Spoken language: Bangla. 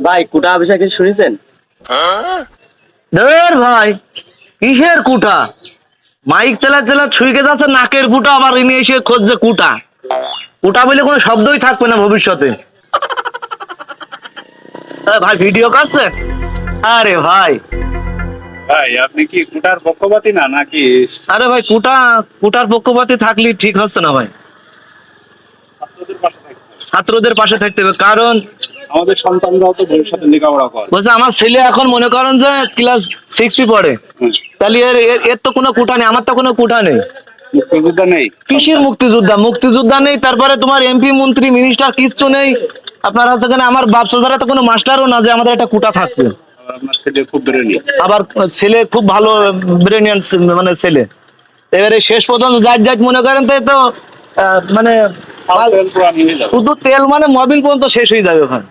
ভাই কুটা বিষয় কিছু শুনেছেন? ধর ভাই, কিসের কুটা? মাইক চালা চালা ছুঁয়ে যাচ্ছে নাকের কুটা, আবার ইনি এসে খুঁজছে কুটা। কুটা বলে কোনো শব্দই থাকবে না ভবিষ্যতে। ভাই ভিডিও করছে? আরে ভাই, ভাই আপনি কি কুটার পক্ষপাতী না নাকি আরে ভাই কুটার পক্ষপাতী থাকলে ঠিক হচ্ছে না ভাই। ছাত্রদের পাশে থাকতে হবে? ছাত্রদের পাশে থাকতে হবে, কারণ আমাদের সন্তানরাও তো ভবিষ্যতে লেখাপড়া করে। বলছে আমার ছেলে এখন মনে করেন যে ক্লাস 6 পড়ে, হুম। তাহলে এর তো কোনো কুটা নেই, আমার তো কোনো কুটা নেই। মুক্তিযোদ্ধা নেই? কিসের মুক্তিযোদ্ধা নেই, তারপরে তোমার এমপি মন্ত্রী মিনিস্টার কিচ্ছু নেই। আপনার হচ্ছে এখানে আমার বাপসাদারা তো কোনো মাস্টারও না যে আমাদের একটা কুটা থাকবে। আর আপনার ছেলে খুব বেরোনি। আবার ছেলে খুব ভালো ব্রেনিয়ান মানে ছেলে। এবারে শেষ পর্যন্ত যাই মনে করেন তাই তো মানে তেল পুরানি হয়ে যাবে। শুধু তেল মানে মোবিল পর্যন্ত শেষ হয়ে যাবে ওখানে।